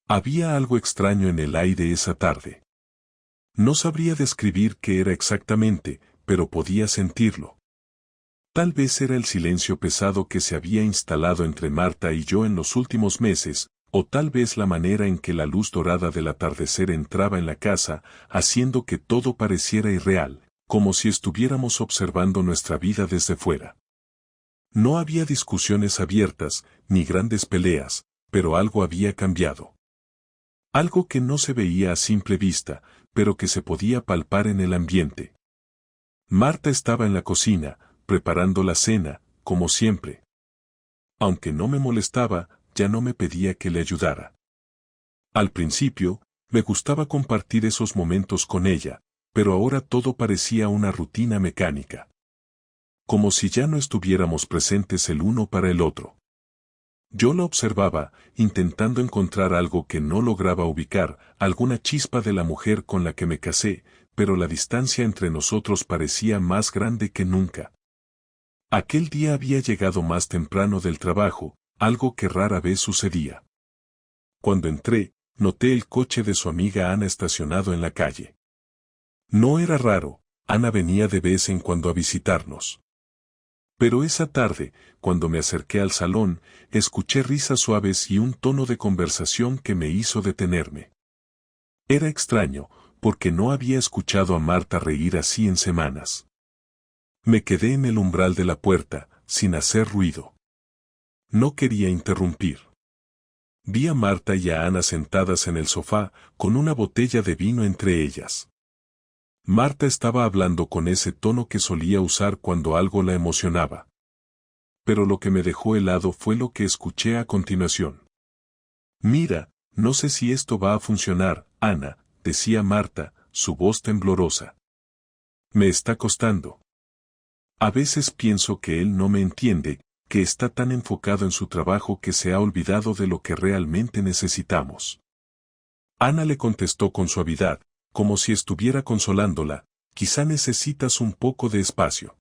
Había algo extraño en el aire esa tarde. No sabría describir qué era exactamente, pero podía sentirlo. Tal vez era el silencio pesado que se había instalado entre Marta y yo en los últimos meses, o tal vez la manera en que la luz dorada del atardecer entraba en la casa, haciendo que todo pareciera irreal, como si estuviéramos observando nuestra vida desde fuera. No había discusiones abiertas, ni grandes peleas, pero algo había cambiado. Algo que no se veía a simple vista, pero que se podía palpar en el ambiente. Marta estaba en la cocina, preparando la cena, como siempre. Aunque no me molestaba, ya no me pedía que le ayudara. Al principio, me gustaba compartir esos momentos con ella, pero ahora todo parecía una rutina mecánica. Como si ya no estuviéramos presentes el uno para el otro. Yo la observaba, intentando encontrar algo que no lograba ubicar, alguna chispa de la mujer con la que me casé, pero la distancia entre nosotros parecía más grande que nunca. Aquel día había llegado más temprano del trabajo, algo que rara vez sucedía. Cuando entré, noté el coche de su amiga Ana estacionado en la calle. No era raro, Ana venía de vez en cuando a visitarnos. Pero esa tarde, cuando me acerqué al salón, escuché risas suaves y un tono de conversación que me hizo detenerme. Era extraño, porque no había escuchado a Marta reír así en semanas. Me quedé en el umbral de la puerta, sin hacer ruido. No quería interrumpir. Vi a Marta y a Ana sentadas en el sofá, con una botella de vino entre ellas. Marta estaba hablando con ese tono que solía usar cuando algo la emocionaba. Pero lo que me dejó helado fue lo que escuché a continuación. Mira, no sé si esto va a funcionar, Ana, decía Marta, su voz temblorosa. Me está costando. A veces pienso que él no me entiende, que está tan enfocado en su trabajo que se ha olvidado de lo que realmente necesitamos. Ana le contestó con suavidad, como si estuviera consolándola, quizá necesitas un poco de espacio.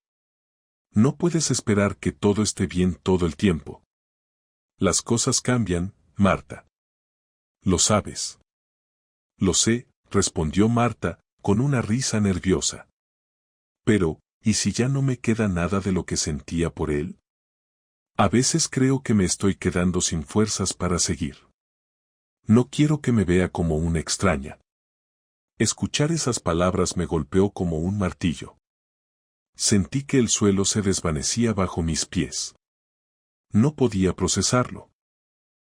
No puedes esperar que todo esté bien todo el tiempo. Las cosas cambian, Marta. ¿Lo sabes? Lo sé, respondió Marta, con una risa nerviosa. Pero, ¿y si ya no me queda nada de lo que sentía por él? A veces creo que me estoy quedando sin fuerzas para seguir. No quiero que me vea como una extraña. Escuchar esas palabras me golpeó como un martillo. Sentí que el suelo se desvanecía bajo mis pies. No podía procesarlo.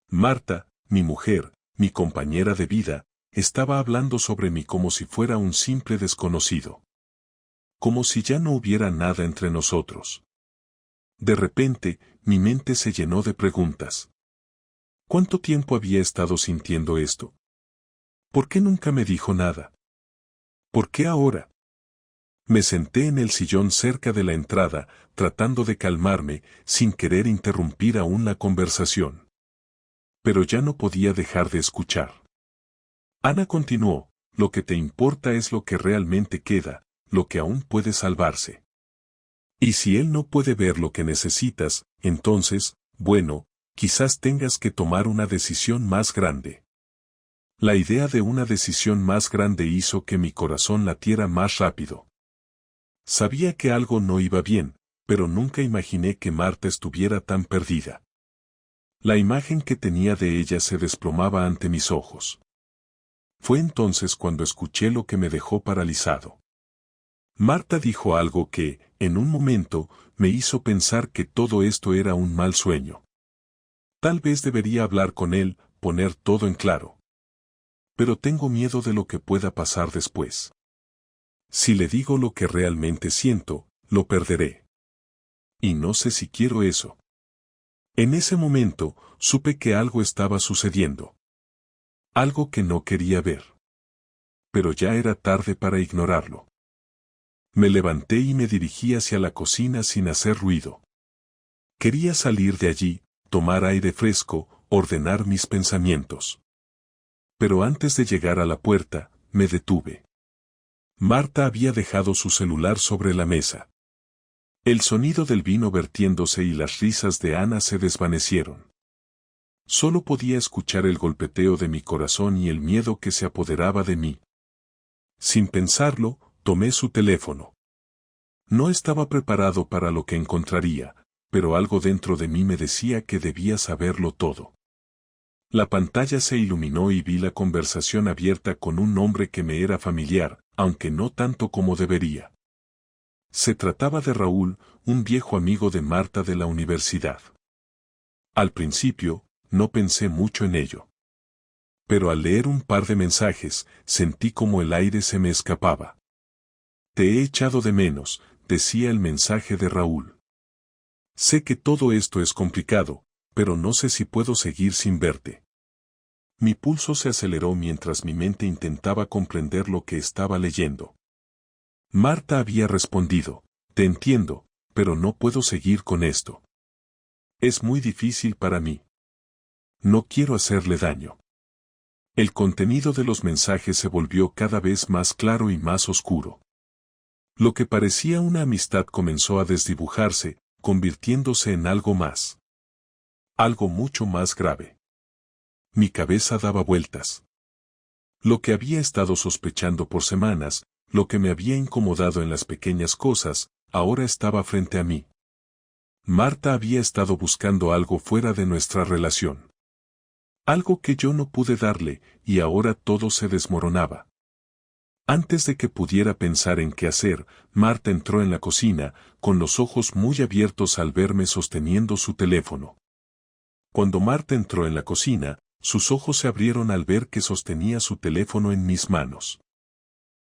Marta, mi mujer, mi compañera de vida, estaba hablando sobre mí como si fuera un simple desconocido. Como si ya no hubiera nada entre nosotros. De repente, mi mente se llenó de preguntas. ¿Cuánto tiempo había estado sintiendo esto? ¿Por qué nunca me dijo nada? ¿Por qué ahora? Me senté en el sillón cerca de la entrada, tratando de calmarme, sin querer interrumpir aún la conversación. Pero ya no podía dejar de escuchar. Ana continuó, lo que te importa es lo que realmente queda, lo que aún puede salvarse. Y si él no puede ver lo que necesitas, entonces, bueno, quizás tengas que tomar una decisión más grande. La idea de una decisión más grande hizo que mi corazón latiera más rápido. Sabía que algo no iba bien, pero nunca imaginé que Marta estuviera tan perdida. La imagen que tenía de ella se desplomaba ante mis ojos. Fue entonces cuando escuché lo que me dejó paralizado. Marta dijo algo que, en un momento, me hizo pensar que todo esto era un mal sueño. Tal vez debería hablar con él, poner todo en claro. Pero tengo miedo de lo que pueda pasar después. Si le digo lo que realmente siento, lo perderé. Y no sé si quiero eso. En ese momento, supe que algo estaba sucediendo. Algo que no quería ver. Pero ya era tarde para ignorarlo. Me levanté y me dirigí hacia la cocina sin hacer ruido. Quería salir de allí, tomar aire fresco, ordenar mis pensamientos. Pero antes de llegar a la puerta, me detuve. Marta había dejado su celular sobre la mesa. El sonido del vino vertiéndose y las risas de Ana se desvanecieron. Solo podía escuchar el golpeteo de mi corazón y el miedo que se apoderaba de mí. Sin pensarlo, tomé su teléfono. No estaba preparado para lo que encontraría, pero algo dentro de mí me decía que debía saberlo todo. La pantalla se iluminó y vi la conversación abierta con un nombre que me era familiar, aunque no tanto como debería. Se trataba de Raúl, un viejo amigo de Marta de la universidad. Al principio, no pensé mucho en ello. Pero al leer un par de mensajes, sentí como el aire se me escapaba. Te he echado de menos, decía el mensaje de Raúl. Sé que todo esto es complicado, pero no sé si puedo seguir sin verte. Mi pulso se aceleró mientras mi mente intentaba comprender lo que estaba leyendo. Marta había respondido, te entiendo, pero no puedo seguir con esto. Es muy difícil para mí. No quiero hacerle daño. El contenido de los mensajes se volvió cada vez más claro y más oscuro. Lo que parecía una amistad comenzó a desdibujarse, convirtiéndose en algo más. Algo mucho más grave. Mi cabeza daba vueltas. Lo que había estado sospechando por semanas, lo que me había incomodado en las pequeñas cosas, ahora estaba frente a mí. Marta había estado buscando algo fuera de nuestra relación. Algo que yo no pude darle, y ahora todo se desmoronaba. Antes de que pudiera pensar en qué hacer, Marta entró en la cocina, con los ojos muy abiertos al verme sosteniendo su teléfono. Cuando Marta entró en la cocina, sus ojos se abrieron al ver que sostenía su teléfono en mis manos.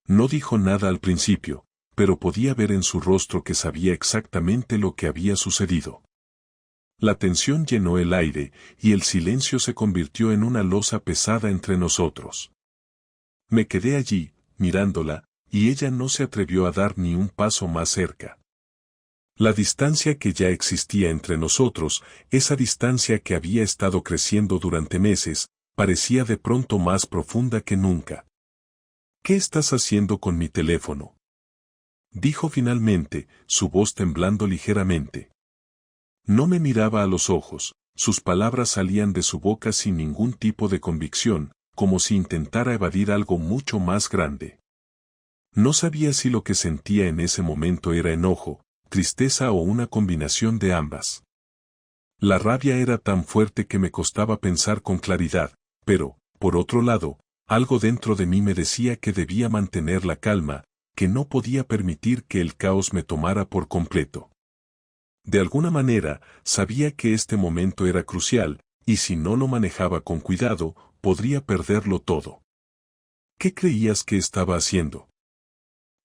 No dijo nada al principio, pero podía ver en su rostro que sabía exactamente lo que había sucedido. La tensión llenó el aire, y el silencio se convirtió en una losa pesada entre nosotros. Me quedé allí, mirándola, y ella no se atrevió a dar ni un paso más cerca. La distancia que ya existía entre nosotros, esa distancia que había estado creciendo durante meses, parecía de pronto más profunda que nunca. ¿Qué estás haciendo con mi teléfono?, dijo finalmente, su voz temblando ligeramente. No me miraba a los ojos, sus palabras salían de su boca sin ningún tipo de convicción, como si intentara evadir algo mucho más grande. No sabía si lo que sentía en ese momento era enojo, tristeza o una combinación de ambas. La rabia era tan fuerte que me costaba pensar con claridad, pero, por otro lado, algo dentro de mí me decía que debía mantener la calma, que no podía permitir que el caos me tomara por completo. De alguna manera, sabía que este momento era crucial, y si no lo manejaba con cuidado, podría perderlo todo. ¿Qué creías que estaba haciendo?,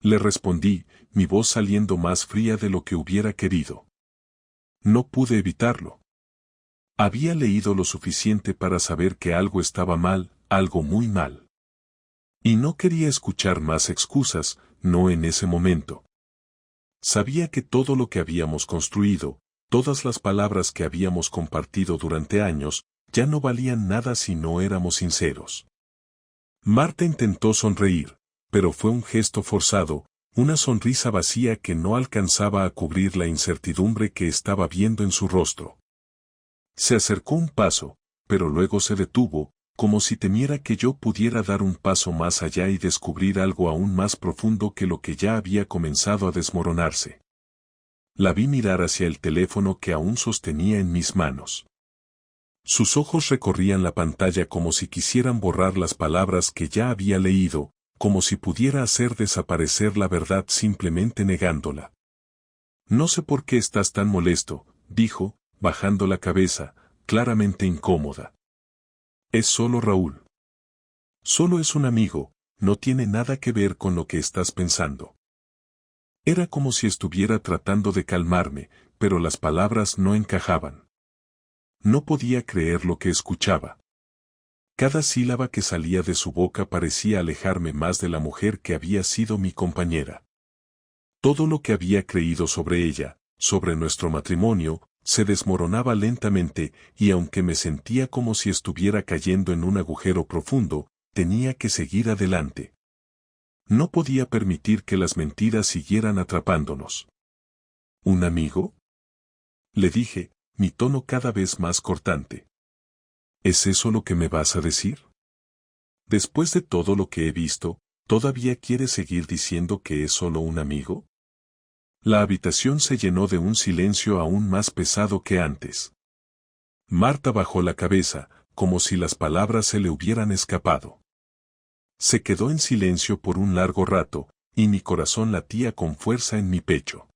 le respondí, mi voz saliendo más fría de lo que hubiera querido. No pude evitarlo. Había leído lo suficiente para saber que algo estaba mal, algo muy mal. Y no quería escuchar más excusas, no en ese momento. Sabía que todo lo que habíamos construido, todas las palabras que habíamos compartido durante años, ya no valían nada si no éramos sinceros. Marta intentó sonreír, pero fue un gesto forzado, una sonrisa vacía que no alcanzaba a cubrir la incertidumbre que estaba viendo en su rostro. Se acercó un paso, pero luego se detuvo, como si temiera que yo pudiera dar un paso más allá y descubrir algo aún más profundo que lo que ya había comenzado a desmoronarse. La vi mirar hacia el teléfono que aún sostenía en mis manos. Sus ojos recorrían la pantalla como si quisieran borrar las palabras que ya había leído, como si pudiera hacer desaparecer la verdad simplemente negándola. No sé por qué estás tan molesto, dijo, bajando la cabeza, claramente incómoda. Es solo Raúl. Solo es un amigo, no tiene nada que ver con lo que estás pensando. Era como si estuviera tratando de calmarme, pero las palabras no encajaban. No podía creer lo que escuchaba. Cada sílaba que salía de su boca parecía alejarme más de la mujer que había sido mi compañera. Todo lo que había creído sobre ella, sobre nuestro matrimonio, se desmoronaba lentamente, y aunque me sentía como si estuviera cayendo en un agujero profundo, tenía que seguir adelante. No podía permitir que las mentiras siguieran atrapándonos. ¿Un amigo?, le dije, mi tono cada vez más cortante. ¿Es eso lo que me vas a decir? Después de todo lo que he visto, ¿todavía quieres seguir diciendo que es solo un amigo? La habitación se llenó de un silencio aún más pesado que antes. Marta bajó la cabeza, como si las palabras se le hubieran escapado. Se quedó en silencio por un largo rato, y mi corazón latía con fuerza en mi pecho.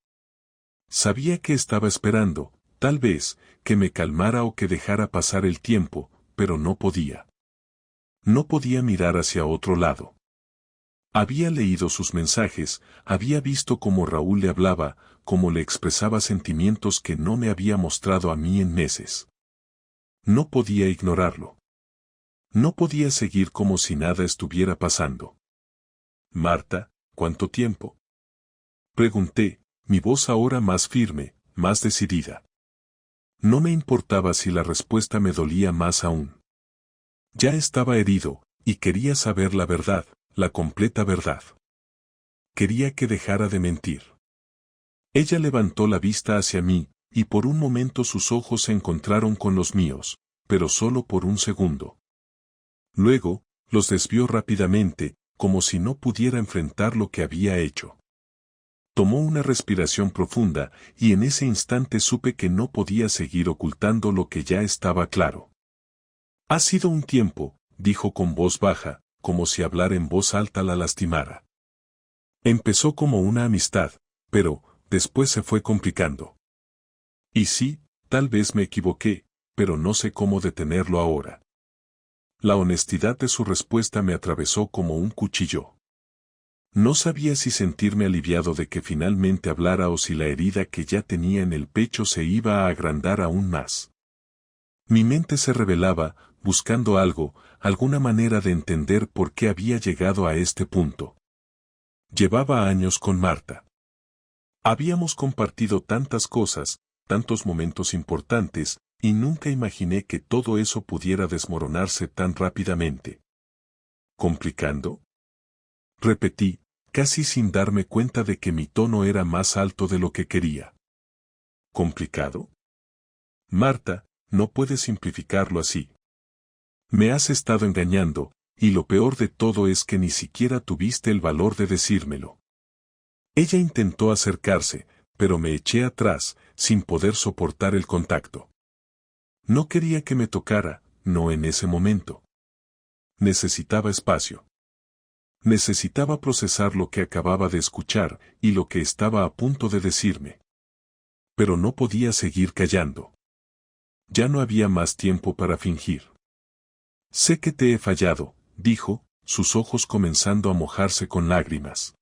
Sabía que estaba esperando, tal vez, que me calmara o que dejara pasar el tiempo, pero no podía. No podía mirar hacia otro lado. Había leído sus mensajes, había visto cómo Raúl le hablaba, cómo le expresaba sentimientos que no me había mostrado a mí en meses. No podía ignorarlo. No podía seguir como si nada estuviera pasando. Marta, ¿cuánto tiempo? Pregunté, mi voz ahora más firme, más decidida. No me importaba si la respuesta me dolía más aún. Ya estaba herido, y quería saber la verdad, la completa verdad. Quería que dejara de mentir. Ella levantó la vista hacia mí, y por un momento sus ojos se encontraron con los míos, pero solo por un segundo. Luego, los desvió rápidamente, como si no pudiera enfrentar lo que había hecho. Tomó una respiración profunda, y en ese instante supe que no podía seguir ocultando lo que ya estaba claro. Ha sido un tiempo, dijo con voz baja, como si hablar en voz alta la lastimara. Empezó como una amistad, pero, después se fue complicando. Y sí, tal vez me equivoqué, pero no sé cómo detenerlo ahora. La honestidad de su respuesta me atravesó como un cuchillo. No sabía si sentirme aliviado de que finalmente hablara o si la herida que ya tenía en el pecho se iba a agrandar aún más. Mi mente se rebelaba, buscando algo, alguna manera de entender por qué había llegado a este punto. Llevaba años con Marta. Habíamos compartido tantas cosas, tantos momentos importantes, y nunca imaginé que todo eso pudiera desmoronarse tan rápidamente. ¿Complicando? Repetí, casi sin darme cuenta de que mi tono era más alto de lo que quería. ¿Complicado? Marta, no puedes simplificarlo así. Me has estado engañando, y lo peor de todo es que ni siquiera tuviste el valor de decírmelo. Ella intentó acercarse, pero me eché atrás, sin poder soportar el contacto. No quería que me tocara, no en ese momento. Necesitaba espacio. Necesitaba procesar lo que acababa de escuchar y lo que estaba a punto de decirme. Pero no podía seguir callando. Ya no había más tiempo para fingir. Sé que te he fallado, dijo, sus ojos comenzando a mojarse con lágrimas.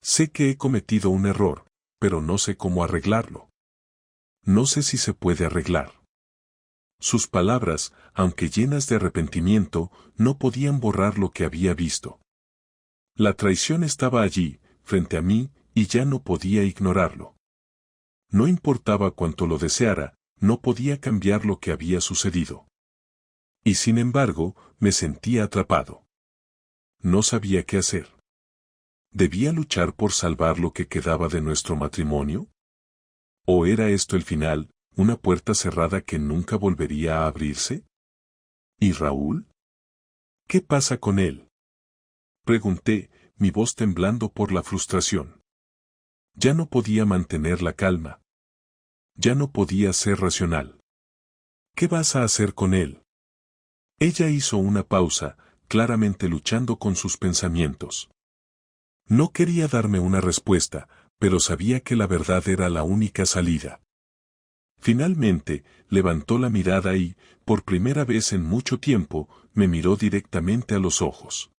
Sé que he cometido un error, pero no sé cómo arreglarlo. No sé si se puede arreglar. Sus palabras, aunque llenas de arrepentimiento, no podían borrar lo que había visto. La traición estaba allí, frente a mí, y ya no podía ignorarlo. No importaba cuánto lo deseara, no podía cambiar lo que había sucedido. Y sin embargo, me sentía atrapado. No sabía qué hacer. ¿Debía luchar por salvar lo que quedaba de nuestro matrimonio? ¿O era esto el final, una puerta cerrada que nunca volvería a abrirse? ¿Y Raúl? ¿Qué pasa con él? Pregunté, mi voz temblando por la frustración. Ya no podía mantener la calma. Ya no podía ser racional. ¿Qué vas a hacer con él? Ella hizo una pausa, claramente luchando con sus pensamientos. No quería darme una respuesta, pero sabía que la verdad era la única salida. Finalmente, levantó la mirada y, por primera vez en mucho tiempo, me miró directamente a los ojos.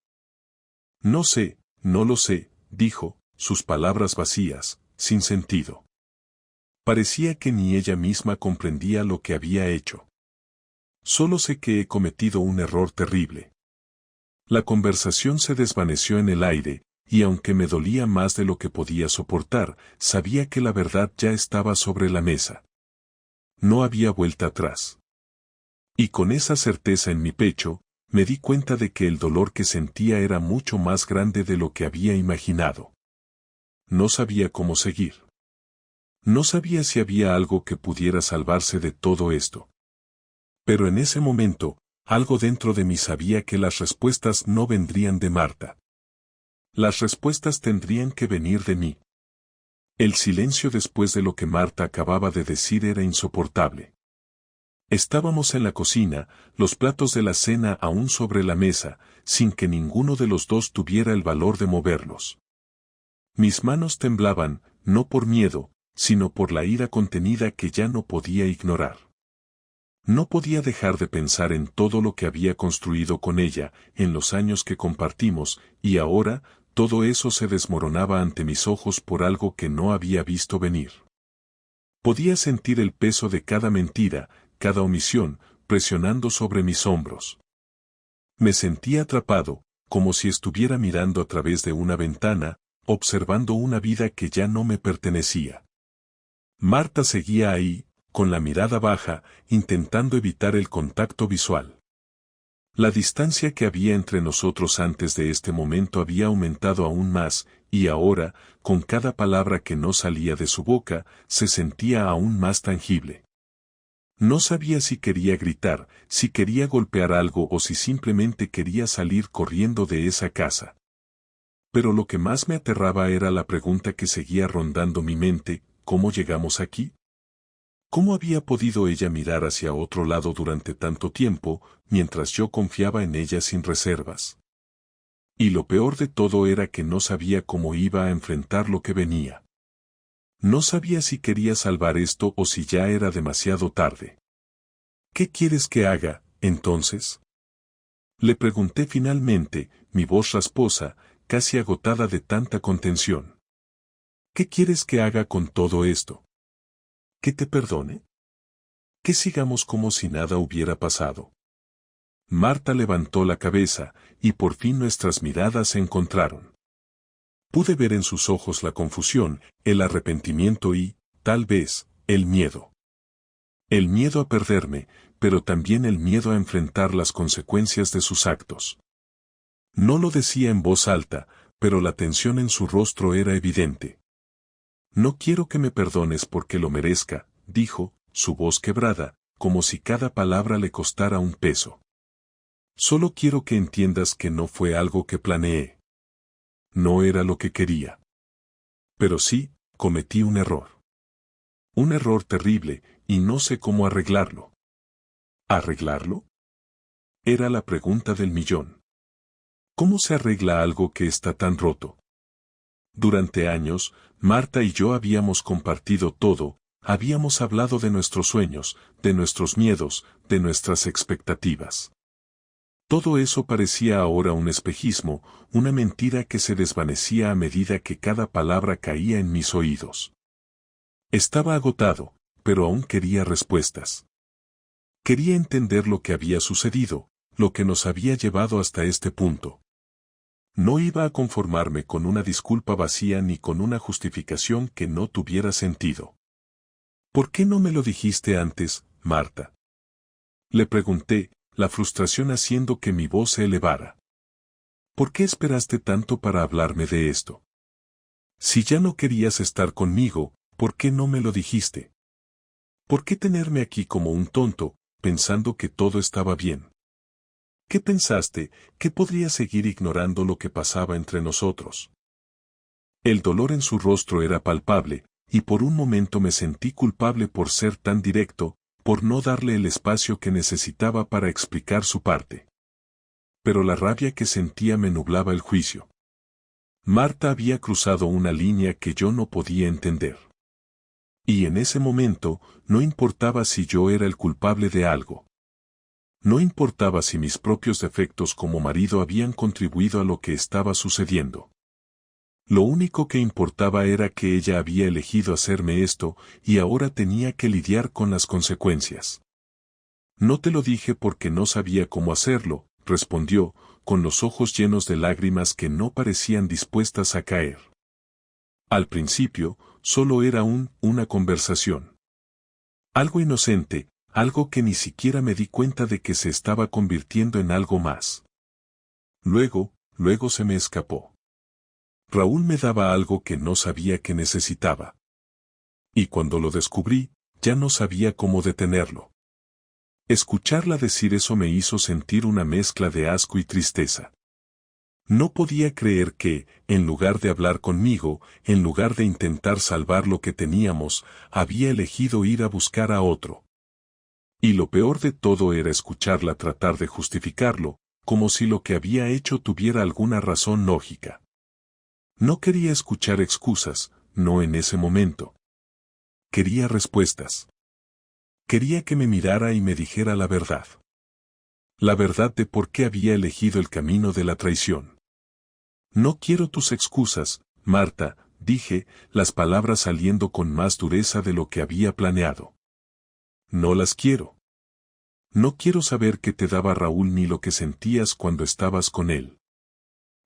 No sé, no lo sé, dijo, sus palabras vacías, sin sentido. Parecía que ni ella misma comprendía lo que había hecho. Solo sé que he cometido un error terrible. La conversación se desvaneció en el aire, y aunque me dolía más de lo que podía soportar, sabía que la verdad ya estaba sobre la mesa. No había vuelta atrás. Y con esa certeza en mi pecho, me di cuenta de que el dolor que sentía era mucho más grande de lo que había imaginado. No sabía cómo seguir. No sabía si había algo que pudiera salvarse de todo esto. Pero en ese momento, algo dentro de mí sabía que las respuestas no vendrían de Marta. Las respuestas tendrían que venir de mí. El silencio después de lo que Marta acababa de decir era insoportable. Estábamos en la cocina, los platos de la cena aún sobre la mesa, sin que ninguno de los dos tuviera el valor de moverlos. Mis manos temblaban, no por miedo, sino por la ira contenida que ya no podía ignorar. No podía dejar de pensar en todo lo que había construido con ella, en los años que compartimos, y ahora, todo eso se desmoronaba ante mis ojos por algo que no había visto venir. Podía sentir el peso de cada mentira, cada omisión, presionando sobre mis hombros. Me sentía atrapado, como si estuviera mirando a través de una ventana, observando una vida que ya no me pertenecía. Marta seguía ahí, con la mirada baja, intentando evitar el contacto visual. La distancia que había entre nosotros antes de este momento había aumentado aún más, y ahora, con cada palabra que no salía de su boca, se sentía aún más tangible. No sabía si quería gritar, si quería golpear algo o si simplemente quería salir corriendo de esa casa. Pero lo que más me aterraba era la pregunta que seguía rondando mi mente: ¿cómo llegamos aquí? ¿Cómo había podido ella mirar hacia otro lado durante tanto tiempo, mientras yo confiaba en ella sin reservas? Y lo peor de todo era que no sabía cómo iba a enfrentar lo que venía. No sabía si quería salvar esto o si ya era demasiado tarde. ¿Qué quieres que haga, entonces? Le pregunté finalmente, mi voz rasposa, casi agotada de tanta contención. ¿Qué quieres que haga con todo esto? ¿Que te perdone? ¿Que sigamos como si nada hubiera pasado? Marta levantó la cabeza, y por fin nuestras miradas se encontraron. Pude ver en sus ojos la confusión, el arrepentimiento y, tal vez, el miedo. El miedo a perderme, pero también el miedo a enfrentar las consecuencias de sus actos. No lo decía en voz alta, pero la tensión en su rostro era evidente. No quiero que me perdones porque lo merezca, dijo, su voz quebrada, como si cada palabra le costara un peso. Solo quiero que entiendas que no fue algo que planeé. No era lo que quería. Pero sí, cometí un error. Un error terrible, y no sé cómo arreglarlo. ¿Arreglarlo? Era la pregunta del millón. ¿Cómo se arregla algo que está tan roto? Durante años, Marta y yo habíamos compartido todo, habíamos hablado de nuestros sueños, de nuestros miedos, de nuestras expectativas. Todo eso parecía ahora un espejismo, una mentira que se desvanecía a medida que cada palabra caía en mis oídos. Estaba agotado, pero aún quería respuestas. Quería entender lo que había sucedido, lo que nos había llevado hasta este punto. No iba a conformarme con una disculpa vacía ni con una justificación que no tuviera sentido. ¿Por qué no me lo dijiste antes, Marta? Le pregunté, la frustración haciendo que mi voz se elevara. ¿Por qué esperaste tanto para hablarme de esto? Si ya no querías estar conmigo, ¿por qué no me lo dijiste? ¿Por qué tenerme aquí como un tonto, pensando que todo estaba bien? ¿Qué pensaste, que podría seguir ignorando lo que pasaba entre nosotros? El dolor en su rostro era palpable, y por un momento me sentí culpable por ser tan directo, por no darle el espacio que necesitaba para explicar su parte. Pero la rabia que sentía me nublaba el juicio. Marta había cruzado una línea que yo no podía entender. Y en ese momento, no importaba si yo era el culpable de algo. No importaba si mis propios defectos como marido habían contribuido a lo que estaba sucediendo. Lo único que importaba era que ella había elegido hacerme esto, y ahora tenía que lidiar con las consecuencias. No te lo dije porque no sabía cómo hacerlo, respondió, con los ojos llenos de lágrimas que no parecían dispuestas a caer. Al principio, solo era una conversación. Algo inocente, algo que ni siquiera me di cuenta de que se estaba convirtiendo en algo más. Luego se me escapó. Raúl me daba algo que no sabía que necesitaba. Y cuando lo descubrí, ya no sabía cómo detenerlo. Escucharla decir eso me hizo sentir una mezcla de asco y tristeza. No podía creer que, en lugar de hablar conmigo, en lugar de intentar salvar lo que teníamos, había elegido ir a buscar a otro. Y lo peor de todo era escucharla tratar de justificarlo, como si lo que había hecho tuviera alguna razón lógica. No quería escuchar excusas, no en ese momento. Quería respuestas. Quería que me mirara y me dijera la verdad. La verdad de por qué había elegido el camino de la traición. No quiero tus excusas, Marta, dije, las palabras saliendo con más dureza de lo que había planeado. No las quiero. No quiero saber qué te daba Raúl ni lo que sentías cuando estabas con él.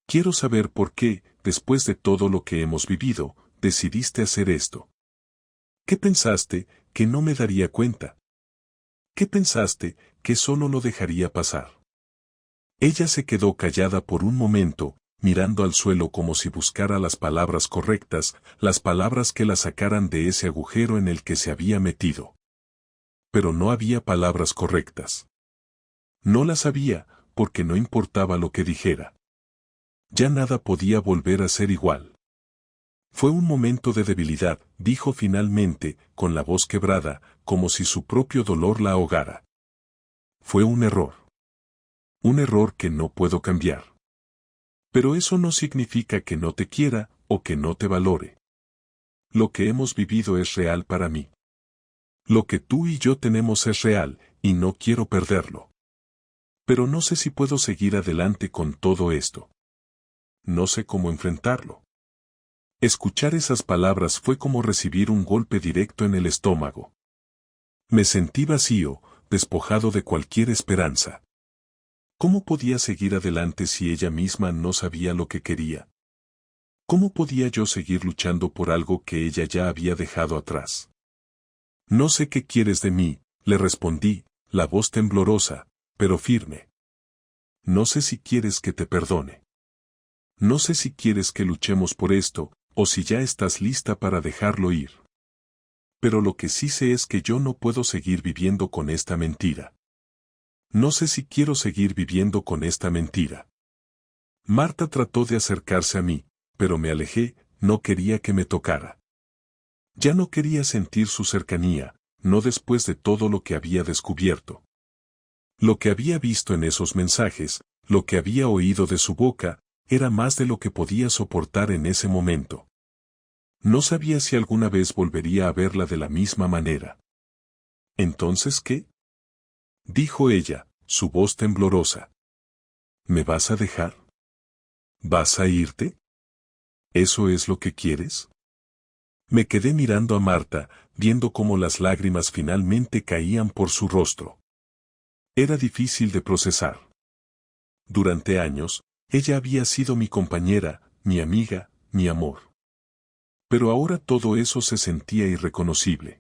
Quiero saber por qué, después de todo lo que hemos vivido, decidiste hacer esto. ¿Qué pensaste, que no me daría cuenta? ¿Qué pensaste, que solo lo dejaría pasar? Ella se quedó callada por un momento, mirando al suelo como si buscara las palabras correctas, las palabras que la sacaran de ese agujero en el que se había metido. Pero no había palabras correctas. No las había, porque no importaba lo que dijera. Ya nada podía volver a ser igual. Fue un momento de debilidad, dijo finalmente, con la voz quebrada, como si su propio dolor la ahogara. Fue un error. Un error que no puedo cambiar. Pero eso no significa que no te quiera, o que no te valore. Lo que hemos vivido es real para mí. Lo que tú y yo tenemos es real, y no quiero perderlo. Pero no sé si puedo seguir adelante con todo esto. No sé cómo enfrentarlo. Escuchar esas palabras fue como recibir un golpe directo en el estómago. Me sentí vacío, despojado de cualquier esperanza. ¿Cómo podía seguir adelante si ella misma no sabía lo que quería? ¿Cómo podía yo seguir luchando por algo que ella ya había dejado atrás? No sé qué quieres de mí, le respondí, la voz temblorosa, pero firme. No sé si quieres que te perdone. No sé si quieres que luchemos por esto, o si ya estás lista para dejarlo ir. Pero lo que sí sé es que yo no puedo seguir viviendo con esta mentira. No sé si quiero seguir viviendo con esta mentira. Marta trató de acercarse a mí, pero me alejé, no quería que me tocara. Ya no quería sentir su cercanía, no después de todo lo que había descubierto. Lo que había visto en esos mensajes, lo que había oído de su boca, era más de lo que podía soportar en ese momento. No sabía si alguna vez volvería a verla de la misma manera. ¿Entonces qué? Dijo ella, su voz temblorosa. ¿Me vas a dejar? ¿Vas a irte? ¿Eso es lo que quieres? Me quedé mirando a Marta, viendo cómo las lágrimas finalmente caían por su rostro. Era difícil de procesar. Durante años, ella había sido mi compañera, mi amiga, mi amor. Pero ahora todo eso se sentía irreconocible.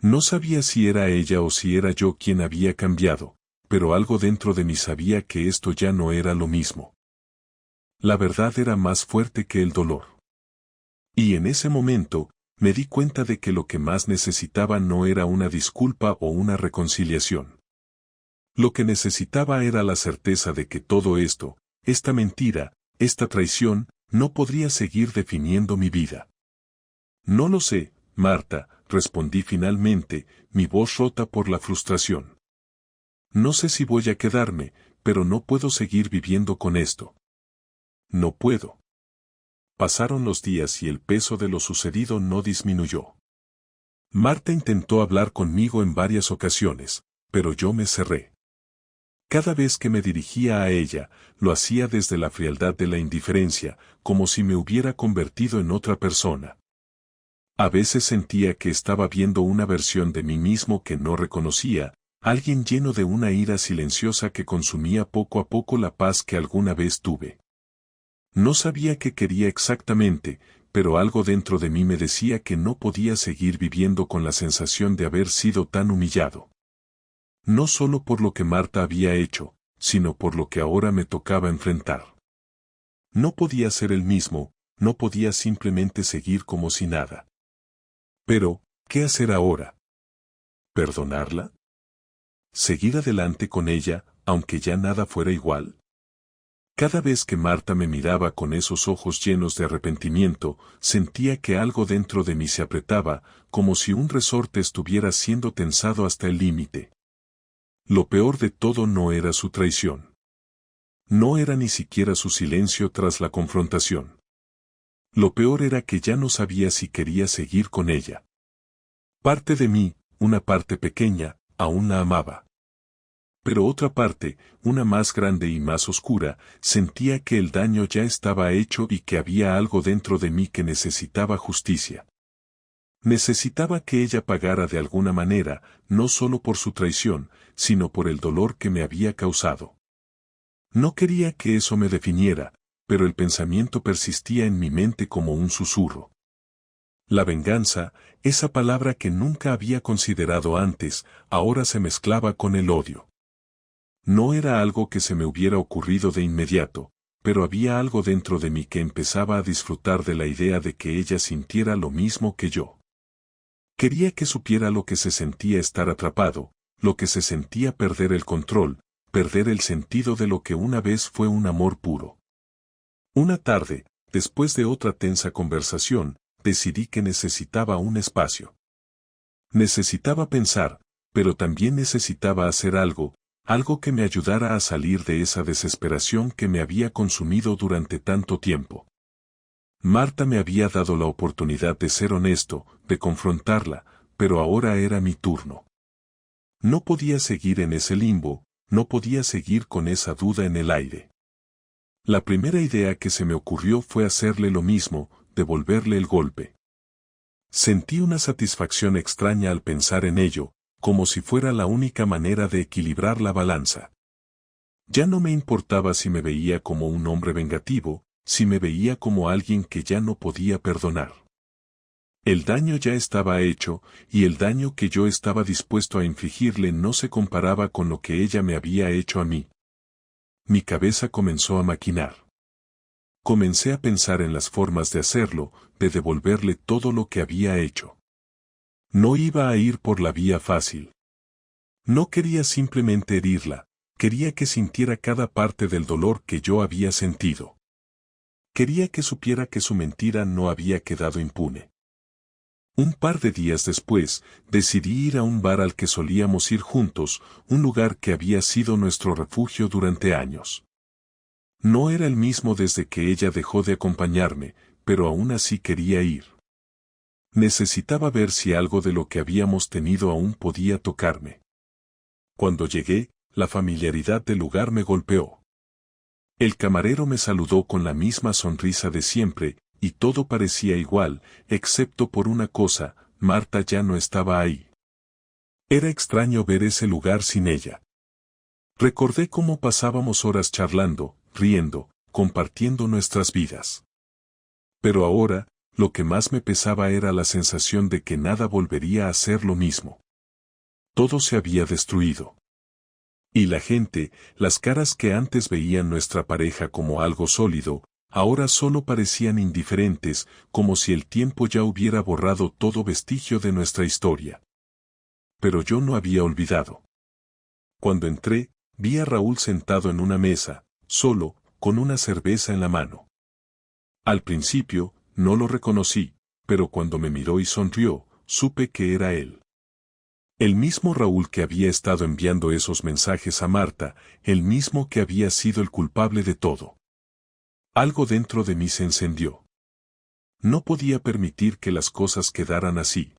No sabía si era ella o si era yo quien había cambiado, pero algo dentro de mí sabía que esto ya no era lo mismo. La verdad era más fuerte que el dolor. Y en ese momento, me di cuenta de que lo que más necesitaba no era una disculpa o una reconciliación. Lo que necesitaba era la certeza de que todo esto, esta mentira, esta traición, no podría seguir definiendo mi vida. No lo sé, Marta, respondí finalmente, mi voz rota por la frustración. No sé si voy a quedarme, pero no puedo seguir viviendo con esto. No puedo. Pasaron los días y el peso de lo sucedido no disminuyó. Marta intentó hablar conmigo en varias ocasiones, pero yo me cerré. Cada vez que me dirigía a ella, lo hacía desde la frialdad de la indiferencia, como si me hubiera convertido en otra persona. A veces sentía que estaba viendo una versión de mí mismo que no reconocía, alguien lleno de una ira silenciosa que consumía poco a poco la paz que alguna vez tuve. No sabía qué quería exactamente, pero algo dentro de mí me decía que no podía seguir viviendo con la sensación de haber sido tan humillado. No solo por lo que Marta había hecho, sino por lo que ahora me tocaba enfrentar. No podía ser el mismo, no podía simplemente seguir como si nada. Pero, ¿qué hacer ahora? ¿Perdonarla? seguir adelante con ella, aunque ya nada fuera igual. Cada vez que Marta me miraba con esos ojos llenos de arrepentimiento, sentía que algo dentro de mí se apretaba, como si un resorte estuviera siendo tensado hasta el límite. Lo peor de todo no era su traición. No era ni siquiera su silencio tras la confrontación. Lo peor era que ya no sabía si quería seguir con ella. Parte de mí, una parte pequeña, aún la amaba. Pero otra parte, una más grande y más oscura, sentía que el daño ya estaba hecho y que había algo dentro de mí que necesitaba justicia. Necesitaba que ella pagara de alguna manera, no solo por su traición, sino por el dolor que me había causado. No quería que eso me definiera, pero el pensamiento persistía en mi mente como un susurro. La venganza, esa palabra que nunca había considerado antes, ahora se mezclaba con el odio. No era algo que se me hubiera ocurrido de inmediato, pero había algo dentro de mí que empezaba a disfrutar de la idea de que ella sintiera lo mismo que yo. Quería que supiera lo que se sentía estar atrapado, lo que se sentía perder el control, perder el sentido de lo que una vez fue un amor puro. Una tarde, después de otra tensa conversación, decidí que necesitaba un espacio. Necesitaba pensar, pero también necesitaba hacer algo que me ayudara a salir de esa desesperación que me había consumido durante tanto tiempo. Marta me había dado la oportunidad de ser honesto, de confrontarla, pero ahora era mi turno. No podía seguir en ese limbo, no podía seguir con esa duda en el aire. La primera idea que se me ocurrió fue hacerle lo mismo, devolverle el golpe. Sentí una satisfacción extraña al pensar en ello, como si fuera la única manera de equilibrar la balanza. Ya no me importaba si me veía como un hombre vengativo, si me veía como alguien que ya no podía perdonar. El daño ya estaba hecho, y el daño que yo estaba dispuesto a infligirle no se comparaba con lo que ella me había hecho a mí. Mi cabeza comenzó a maquinar. Comencé a pensar en las formas de hacerlo, de devolverle todo lo que había hecho. No iba a ir por la vía fácil. No quería simplemente herirla, quería que sintiera cada parte del dolor que yo había sentido. Quería que supiera que su mentira no había quedado impune. Un par de días después, decidí ir a un bar al que solíamos ir juntos, un lugar que había sido nuestro refugio durante años. No era el mismo desde que ella dejó de acompañarme, pero aún así quería ir. Necesitaba ver si algo de lo que habíamos tenido aún podía tocarme. Cuando llegué, la familiaridad del lugar me golpeó. El camarero me saludó con la misma sonrisa de siempre, y todo parecía igual, excepto por una cosa, Marta ya no estaba ahí. Era extraño ver ese lugar sin ella. Recordé cómo pasábamos horas charlando, riendo, compartiendo nuestras vidas. Pero ahora, lo que más me pesaba era la sensación de que nada volvería a ser lo mismo. Todo se había destruido. Y la gente, las caras que antes veían nuestra pareja como algo sólido, ahora solo parecían indiferentes, como si el tiempo ya hubiera borrado todo vestigio de nuestra historia. Pero yo no había olvidado. Cuando entré, vi a Raúl sentado en una mesa, solo, con una cerveza en la mano. Al principio, no lo reconocí, pero cuando me miró y sonrió, supe que era él. El mismo Raúl que había estado enviando esos mensajes a Marta, el mismo que había sido el culpable de todo. Algo dentro de mí se encendió. No podía permitir que las cosas quedaran así.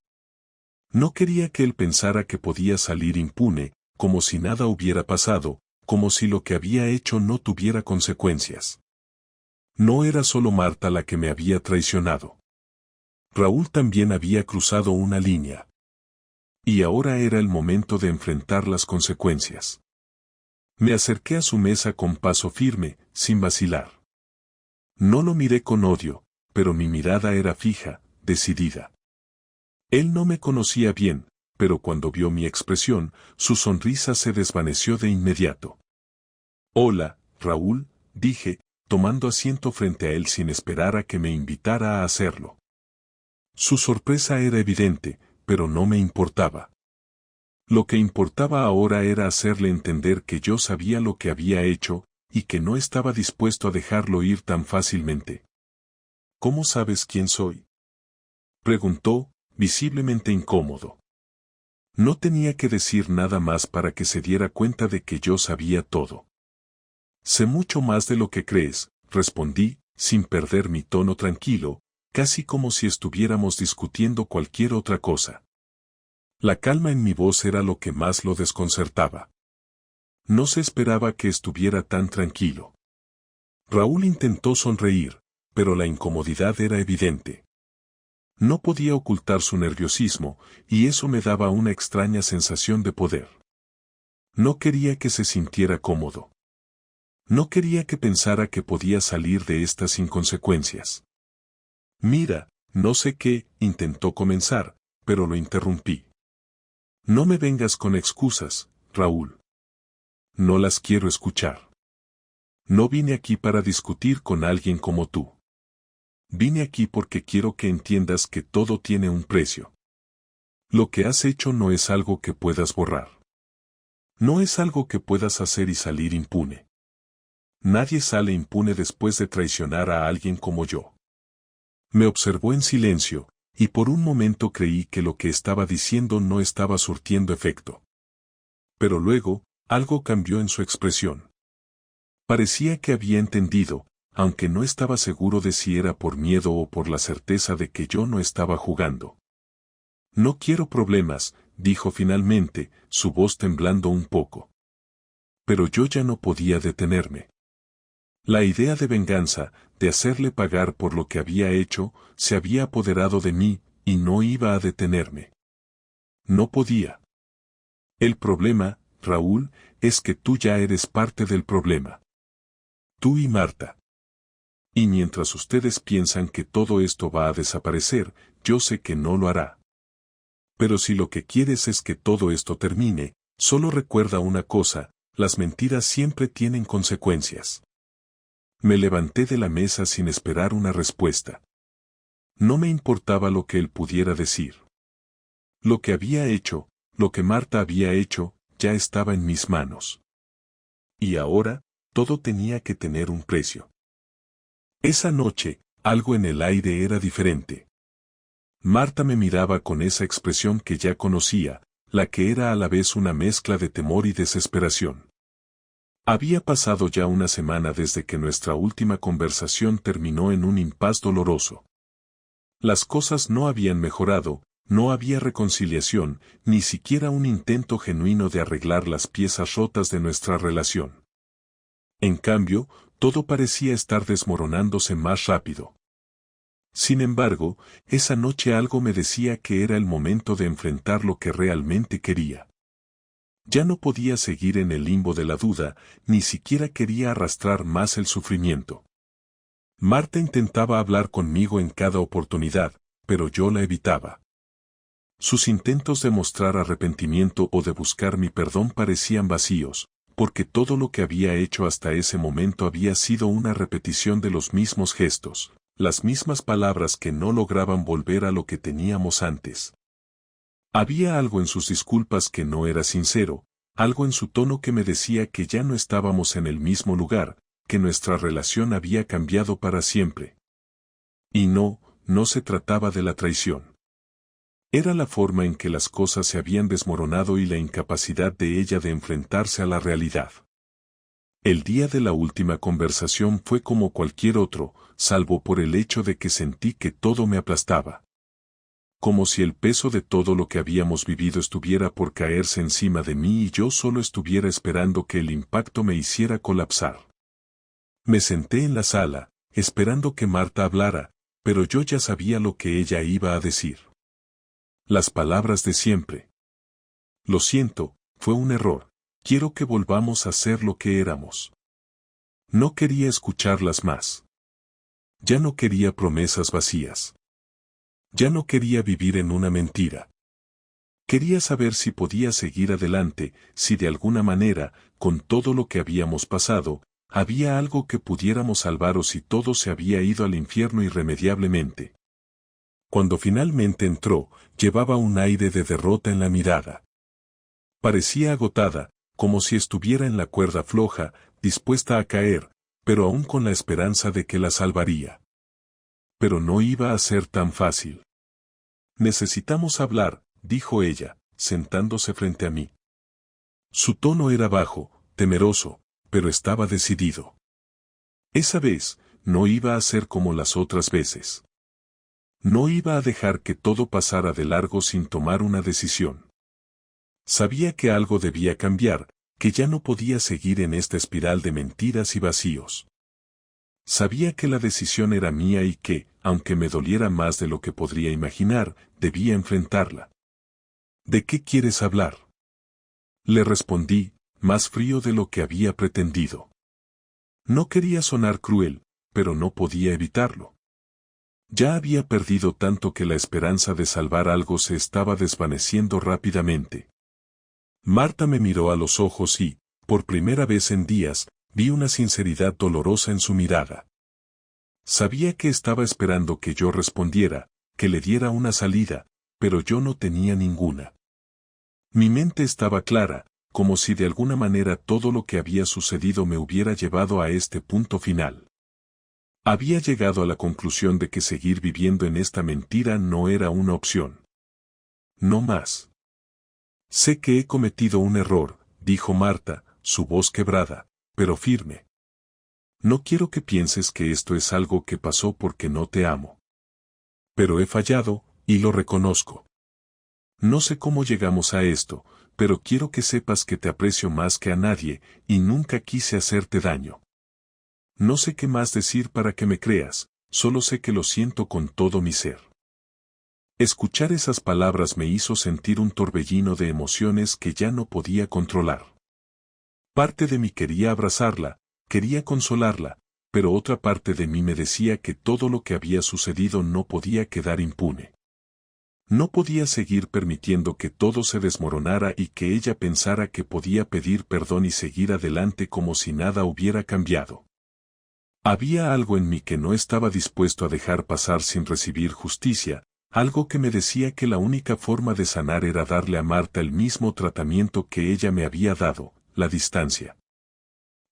No quería que él pensara que podía salir impune, como si nada hubiera pasado, como si lo que había hecho no tuviera consecuencias. No era solo Marta la que me había traicionado. Raúl también había cruzado una línea. Y ahora era el momento de enfrentar las consecuencias. Me acerqué a su mesa con paso firme, sin vacilar. No lo miré con odio, pero mi mirada era fija, decidida. Él no me conocía bien, pero cuando vio mi expresión, su sonrisa se desvaneció de inmediato. «Hola, Raúl», dije, tomando asiento frente a él sin esperar a que me invitara a hacerlo. Su sorpresa era evidente, pero no me importaba. Lo que importaba ahora era hacerle entender que yo sabía lo que había hecho, y que no estaba dispuesto a dejarlo ir tan fácilmente. ¿Cómo sabes quién soy?, preguntó, visiblemente incómodo. No tenía que decir nada más para que se diera cuenta de que yo sabía todo. Sé mucho más de lo que crees, respondí, sin perder mi tono tranquilo, casi como si estuviéramos discutiendo cualquier otra cosa. La calma en mi voz era lo que más lo desconcertaba. No se esperaba que estuviera tan tranquilo. Raúl intentó sonreír, pero la incomodidad era evidente. No podía ocultar su nerviosismo, y eso me daba una extraña sensación de poder. No quería que se sintiera cómodo. No quería que pensara que podía salir de estas sin consecuencias. Mira, no sé qué, intentó comenzar, pero lo interrumpí. No me vengas con excusas, Raúl. No las quiero escuchar. No vine aquí para discutir con alguien como tú. Vine aquí porque quiero que entiendas que todo tiene un precio. Lo que has hecho no es algo que puedas borrar. No es algo que puedas hacer y salir impune. Nadie sale impune después de traicionar a alguien como yo. Me observó en silencio, y por un momento creí que lo que estaba diciendo no estaba surtiendo efecto. Pero luego, algo cambió en su expresión. Parecía que había entendido, aunque no estaba seguro de si era por miedo o por la certeza de que yo no estaba jugando. No quiero problemas, dijo finalmente, su voz temblando un poco. Pero yo ya no podía detenerme. La idea de venganza, de hacerle pagar por lo que había hecho, se había apoderado de mí, y no iba a detenerme. No podía. El problema, Raúl, es que tú ya eres parte del problema. Tú y Marta. Y mientras ustedes piensan que todo esto va a desaparecer, yo sé que no lo hará. Pero si lo que quieres es que todo esto termine, solo recuerda una cosa, las mentiras siempre tienen consecuencias. Me levanté de la mesa sin esperar una respuesta. No me importaba lo que él pudiera decir. Lo que había hecho, lo que Marta había hecho, ya estaba en mis manos. Y ahora, todo tenía que tener un precio. Esa noche, algo en el aire era diferente. Marta me miraba con esa expresión que ya conocía, la que era a la vez una mezcla de temor y desesperación. Había pasado ya una semana desde que nuestra última conversación terminó en un impas doloroso. Las cosas no habían mejorado, no había reconciliación, ni siquiera un intento genuino de arreglar las piezas rotas de nuestra relación. En cambio, todo parecía estar desmoronándose más rápido. Sin embargo, esa noche algo me decía que era el momento de enfrentar lo que realmente quería. Ya no podía seguir en el limbo de la duda, ni siquiera quería arrastrar más el sufrimiento. Marta intentaba hablar conmigo en cada oportunidad, pero yo la evitaba. Sus intentos de mostrar arrepentimiento o de buscar mi perdón parecían vacíos, porque todo lo que había hecho hasta ese momento había sido una repetición de los mismos gestos, las mismas palabras que no lograban volver a lo que teníamos antes. Había algo en sus disculpas que no era sincero, algo en su tono que me decía que ya no estábamos en el mismo lugar, que nuestra relación había cambiado para siempre. Y no se trataba de la traición. Era la forma en que las cosas se habían desmoronado y la incapacidad de ella de enfrentarse a la realidad. El día de la última conversación fue como cualquier otro, salvo por el hecho de que sentí que todo me aplastaba. Como si el peso de todo lo que habíamos vivido estuviera por caerse encima de mí y yo solo estuviera esperando que el impacto me hiciera colapsar. Me senté en la sala, esperando que Marta hablara, pero yo ya sabía lo que ella iba a decir. Las palabras de siempre. Lo siento, fue un error, quiero que volvamos a ser lo que éramos. No quería escucharlas más. Ya no quería promesas vacías. Ya no quería vivir en una mentira. Quería saber si podía seguir adelante, si de alguna manera, con todo lo que habíamos pasado, había algo que pudiéramos salvar o si todo se había ido al infierno irremediablemente. Cuando finalmente entró, llevaba un aire de derrota en la mirada. Parecía agotada, como si estuviera en la cuerda floja, dispuesta a caer, pero aún con la esperanza de que la salvaría. Pero no iba a ser tan fácil. Necesitamos hablar, dijo ella, sentándose frente a mí. Su tono era bajo, temeroso, pero estaba decidido. Esa vez, no iba a ser como las otras veces. No iba a dejar que todo pasara de largo sin tomar una decisión. Sabía que algo debía cambiar, que ya no podía seguir en esta espiral de mentiras y vacíos. Sabía que la decisión era mía y que, aunque me doliera más de lo que podría imaginar, debía enfrentarla. ¿De qué quieres hablar? Le respondí, más frío de lo que había pretendido. No quería sonar cruel, pero no podía evitarlo. Ya había perdido tanto que la esperanza de salvar algo se estaba desvaneciendo rápidamente. Marta me miró a los ojos y, por primera vez en días, vi una sinceridad dolorosa en su mirada. Sabía que estaba esperando que yo respondiera, que le diera una salida, pero yo no tenía ninguna. Mi mente estaba clara, como si de alguna manera todo lo que había sucedido me hubiera llevado a este punto final. Había llegado a la conclusión de que seguir viviendo en esta mentira no era una opción. No más. Sé que he cometido un error, dijo Marta, su voz quebrada, pero firme. No quiero que pienses que esto es algo que pasó porque no te amo. Pero he fallado, y lo reconozco. No sé cómo llegamos a esto, pero quiero que sepas que te aprecio más que a nadie, y nunca quise hacerte daño. No sé qué más decir para que me creas, solo sé que lo siento con todo mi ser. Escuchar esas palabras me hizo sentir un torbellino de emociones que ya no podía controlar. Parte de mí quería abrazarla, quería consolarla, pero otra parte de mí me decía que todo lo que había sucedido no podía quedar impune. No podía seguir permitiendo que todo se desmoronara y que ella pensara que podía pedir perdón y seguir adelante como si nada hubiera cambiado. Había algo en mí que no estaba dispuesto a dejar pasar sin recibir justicia, algo que me decía que la única forma de sanar era darle a Marta el mismo tratamiento que ella me había dado, la distancia.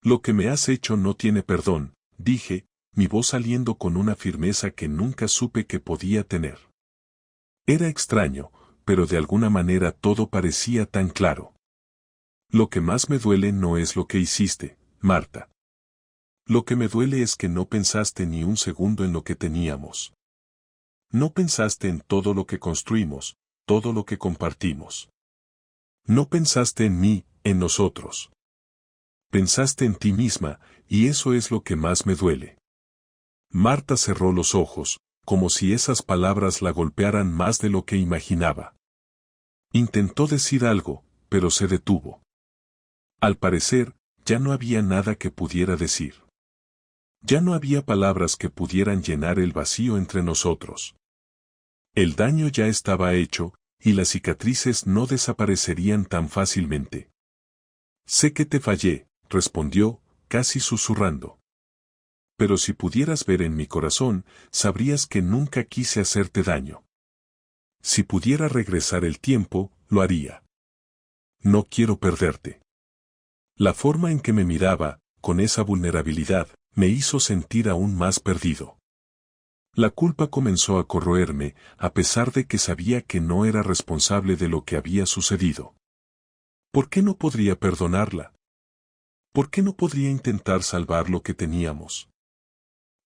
Lo que me has hecho no tiene perdón, dije, mi voz saliendo con una firmeza que nunca supe que podía tener. Era extraño, pero de alguna manera todo parecía tan claro. Lo que más me duele no es lo que hiciste, Marta. Lo que me duele es que no pensaste ni un segundo en lo que teníamos. No pensaste en todo lo que construimos, todo lo que compartimos. No pensaste en mí, en nosotros. Pensaste en ti misma, y eso es lo que más me duele. Marta cerró los ojos, como si esas palabras la golpearan más de lo que imaginaba. Intentó decir algo, pero se detuvo. Al parecer, ya no había nada que pudiera decir. Ya no había palabras que pudieran llenar el vacío entre nosotros. El daño ya estaba hecho, y las cicatrices no desaparecerían tan fácilmente. Sé que te fallé, respondió, casi susurrando. Pero si pudieras ver en mi corazón, sabrías que nunca quise hacerte daño. Si pudiera regresar el tiempo, lo haría. No quiero perderte. La forma en que me miraba, con esa vulnerabilidad, me hizo sentir aún más perdido. La culpa comenzó a corroerme, a pesar de que sabía que no era responsable de lo que había sucedido. ¿Por qué no podría perdonarla? ¿Por qué no podría intentar salvar lo que teníamos?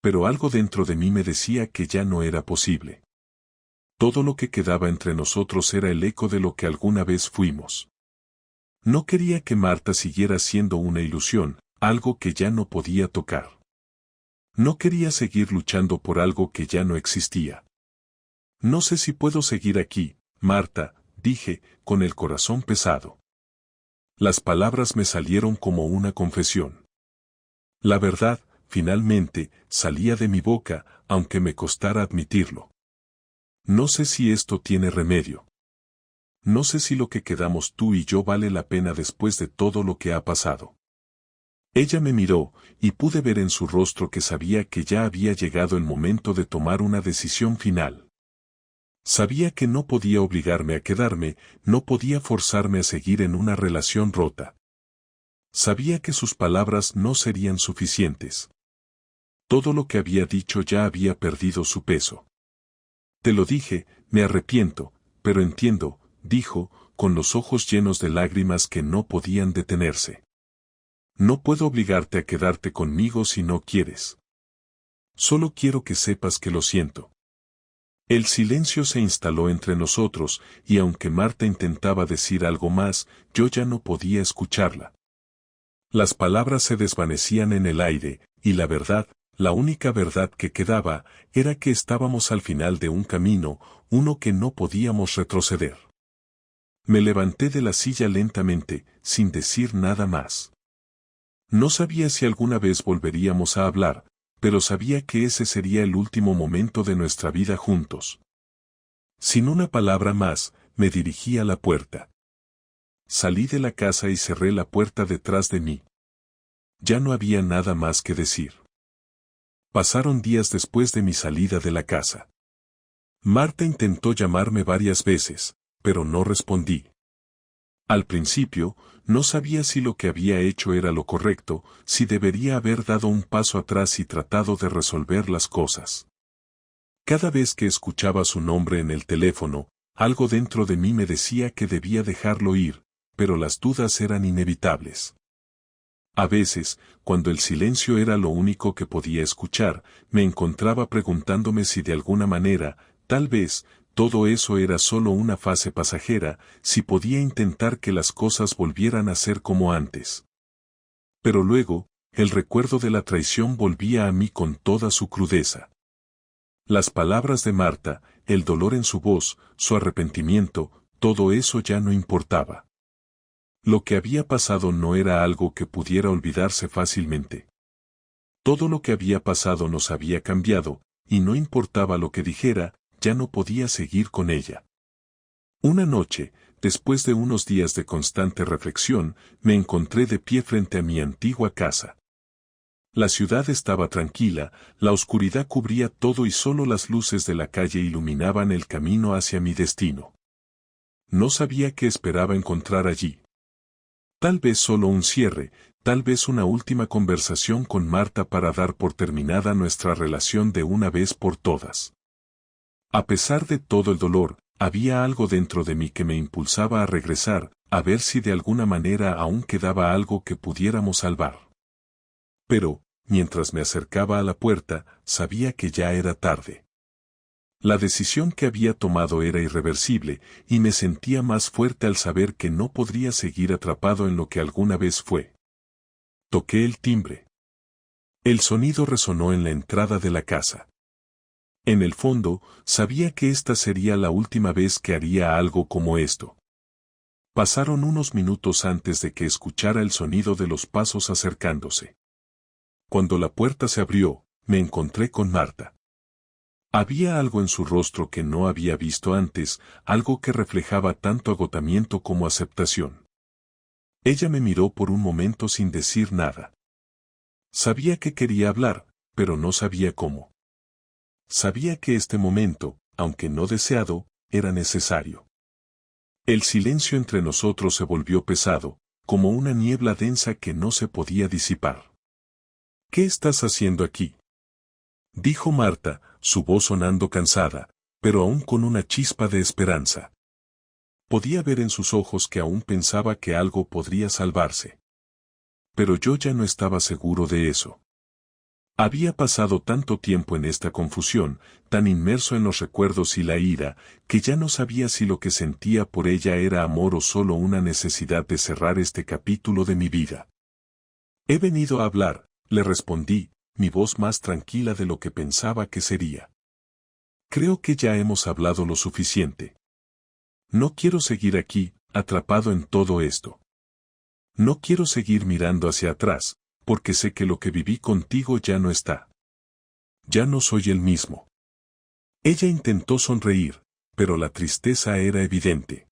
Pero algo dentro de mí me decía que ya no era posible. Todo lo que quedaba entre nosotros era el eco de lo que alguna vez fuimos. No quería que Marta siguiera siendo una ilusión, algo que ya no podía tocar. No quería seguir luchando por algo que ya no existía. No sé si puedo seguir aquí, Marta, dije, con el corazón pesado. Las palabras me salieron como una confesión. La verdad, finalmente, salía de mi boca, aunque me costara admitirlo. No sé si esto tiene remedio. No sé si lo que quedamos tú y yo vale la pena después de todo lo que ha pasado. Ella me miró, y pude ver en su rostro que sabía que ya había llegado el momento de tomar una decisión final. Sabía que no podía obligarme a quedarme, no podía forzarme a seguir en una relación rota. Sabía que sus palabras no serían suficientes. Todo lo que había dicho ya había perdido su peso. Te lo dije, me arrepiento, pero entiendo, dijo, con los ojos llenos de lágrimas que no podían detenerse. No puedo obligarte a quedarte conmigo si no quieres. Solo quiero que sepas que lo siento. El silencio se instaló entre nosotros, y aunque Marta intentaba decir algo más, yo ya no podía escucharla. Las palabras se desvanecían en el aire, y la verdad, la única verdad que quedaba, era que estábamos al final de un camino, uno que no podíamos retroceder. Me levanté de la silla lentamente, sin decir nada más. No sabía si alguna vez volveríamos a hablar, pero sabía que ese sería el último momento de nuestra vida juntos. Sin una palabra más, me dirigí a la puerta. Salí de la casa y cerré la puerta detrás de mí. Ya no había nada más que decir. Pasaron días después de mi salida de la casa. Marta intentó llamarme varias veces, pero no respondí. Al principio, no sabía si lo que había hecho era lo correcto, si debería haber dado un paso atrás y tratado de resolver las cosas. Cada vez que escuchaba su nombre en el teléfono, algo dentro de mí me decía que debía dejarlo ir, pero las dudas eran inevitables. A veces, cuando el silencio era lo único que podía escuchar, me encontraba preguntándome si de alguna manera, tal vez, todo eso era solo una fase pasajera, si podía intentar que las cosas volvieran a ser como antes. Pero luego, el recuerdo de la traición volvía a mí con toda su crudeza. Las palabras de Marta, el dolor en su voz, su arrepentimiento, todo eso ya no importaba. Lo que había pasado no era algo que pudiera olvidarse fácilmente. Todo lo que había pasado nos había cambiado, y no importaba lo que dijera, ya no podía seguir con ella. Una noche, después de unos días de constante reflexión, me encontré de pie frente a mi antigua casa. La ciudad estaba tranquila, la oscuridad cubría todo y solo las luces de la calle iluminaban el camino hacia mi destino. No sabía qué esperaba encontrar allí. Tal vez solo un cierre, tal vez una última conversación con Marta para dar por terminada nuestra relación de una vez por todas. A pesar de todo el dolor, había algo dentro de mí que me impulsaba a regresar, a ver si de alguna manera aún quedaba algo que pudiéramos salvar. Pero, mientras me acercaba a la puerta, sabía que ya era tarde. La decisión que había tomado era irreversible, y me sentía más fuerte al saber que no podría seguir atrapado en lo que alguna vez fue. Toqué el timbre. El sonido resonó en la entrada de la casa. En el fondo, sabía que esta sería la última vez que haría algo como esto. Pasaron unos minutos antes de que escuchara el sonido de los pasos acercándose. Cuando la puerta se abrió, me encontré con Marta. Había algo en su rostro que no había visto antes, algo que reflejaba tanto agotamiento como aceptación. Ella me miró por un momento sin decir nada. Sabía que quería hablar, pero no sabía cómo. Sabía que este momento, aunque no deseado, era necesario. El silencio entre nosotros se volvió pesado, como una niebla densa que no se podía disipar. ¿Qué estás haciendo aquí?, dijo Marta, su voz sonando cansada, pero aún con una chispa de esperanza. Podía ver en sus ojos que aún pensaba que algo podría salvarse. Pero yo ya no estaba seguro de eso. Había pasado tanto tiempo en esta confusión, tan inmerso en los recuerdos y la ira, que ya no sabía si lo que sentía por ella era amor o solo una necesidad de cerrar este capítulo de mi vida. He venido a hablar, le respondí, mi voz más tranquila de lo que pensaba que sería. Creo que ya hemos hablado lo suficiente. No quiero seguir aquí, atrapado en todo esto. No quiero seguir mirando hacia atrás, porque sé que lo que viví contigo ya no está. Ya no soy el mismo. Ella intentó sonreír, pero la tristeza era evidente.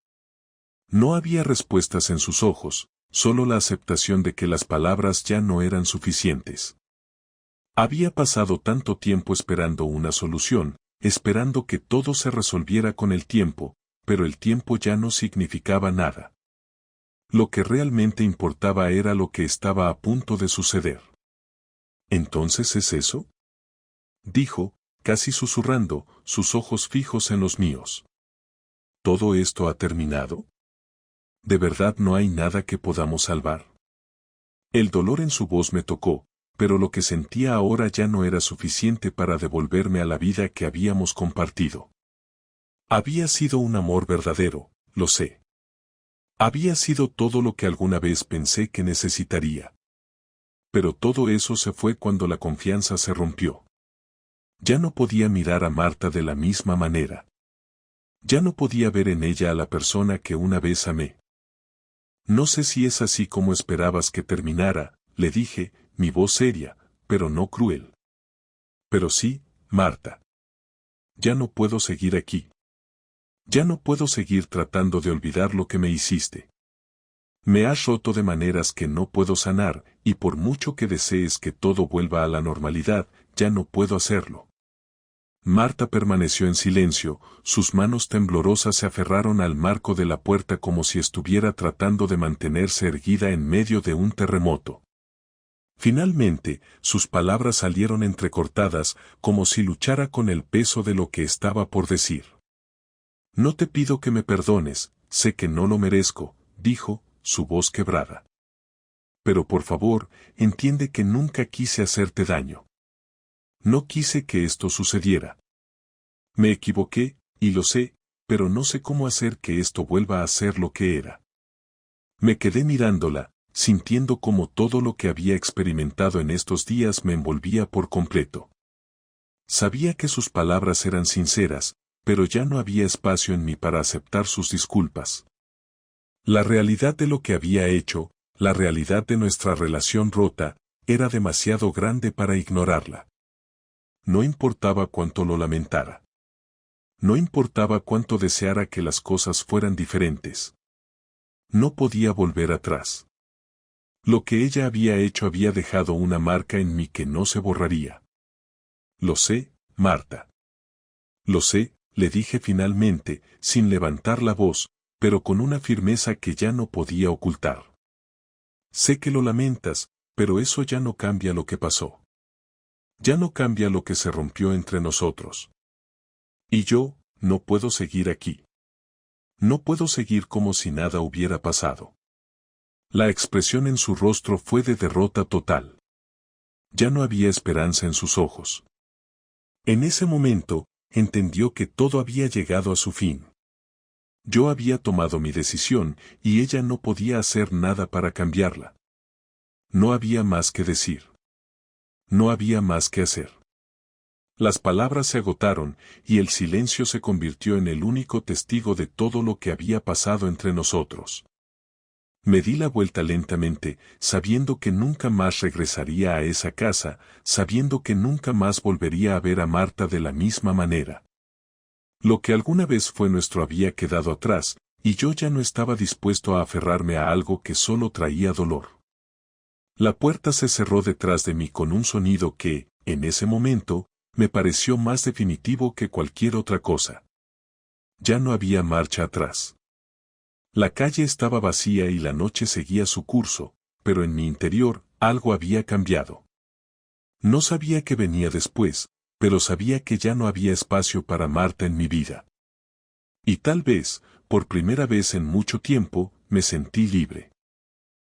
No había respuestas en sus ojos, solo la aceptación de que las palabras ya no eran suficientes. Había pasado tanto tiempo esperando una solución, esperando que todo se resolviera con el tiempo, pero el tiempo ya no significaba nada. Lo que realmente importaba era lo que estaba a punto de suceder. ¿Entonces es eso?, dijo, casi susurrando, sus ojos fijos en los míos. ¿Todo esto ha terminado? ¿De verdad no hay nada que podamos salvar? El dolor en su voz me tocó, pero lo que sentía ahora ya no era suficiente para devolverme a la vida que habíamos compartido. Había sido un amor verdadero, lo sé. Había sido todo lo que alguna vez pensé que necesitaría. Pero todo eso se fue cuando la confianza se rompió. Ya no podía mirar a Marta de la misma manera. Ya no podía ver en ella a la persona que una vez amé. No sé si es así como esperabas que terminara, le dije, mi voz seria, pero no cruel. Pero sí, Marta. Ya no puedo seguir aquí. Ya no puedo seguir tratando de olvidar lo que me hiciste. Me has roto de maneras que no puedo sanar, y por mucho que desees que todo vuelva a la normalidad, ya no puedo hacerlo. Marta permaneció en silencio, sus manos temblorosas se aferraron al marco de la puerta como si estuviera tratando de mantenerse erguida en medio de un terremoto. Finalmente, sus palabras salieron entrecortadas, como si luchara con el peso de lo que estaba por decir. No te pido que me perdones, sé que no lo merezco, dijo, su voz quebrada. Pero por favor, entiende que nunca quise hacerte daño. No quise que esto sucediera. Me equivoqué, y lo sé, pero no sé cómo hacer que esto vuelva a ser lo que era. Me quedé mirándola, sintiendo cómo todo lo que había experimentado en estos días me envolvía por completo. Sabía que sus palabras eran sinceras, pero ya no había espacio en mí para aceptar sus disculpas. La realidad de lo que había hecho, la realidad de nuestra relación rota, era demasiado grande para ignorarla. No importaba cuánto lo lamentara. No importaba cuánto deseara que las cosas fueran diferentes. No podía volver atrás. Lo que ella había hecho había dejado una marca en mí que no se borraría. Lo sé, Marta. Lo sé, le dije finalmente, sin levantar la voz, pero con una firmeza que ya no podía ocultar. Sé que lo lamentas, pero eso ya no cambia lo que pasó. Ya no cambia lo que se rompió entre nosotros. Y yo, no puedo seguir aquí. No puedo seguir como si nada hubiera pasado. La expresión en su rostro fue de derrota total. Ya no había esperanza en sus ojos. En ese momento, entendió que todo había llegado a su fin. Yo había tomado mi decisión, y ella no podía hacer nada para cambiarla. No había más que decir. No había más que hacer. Las palabras se agotaron, y el silencio se convirtió en el único testigo de todo lo que había pasado entre nosotros. Me di la vuelta lentamente, sabiendo que nunca más regresaría a esa casa, sabiendo que nunca más volvería a ver a Marta de la misma manera. Lo que alguna vez fue nuestro había quedado atrás, y yo ya no estaba dispuesto a aferrarme a algo que solo traía dolor. La puerta se cerró detrás de mí con un sonido que, en ese momento, me pareció más definitivo que cualquier otra cosa. Ya no había marcha atrás. La calle estaba vacía y la noche seguía su curso, pero en mi interior, algo había cambiado. No sabía qué venía después, pero sabía que ya no había espacio para Marta en mi vida. Y tal vez, por primera vez en mucho tiempo, me sentí libre.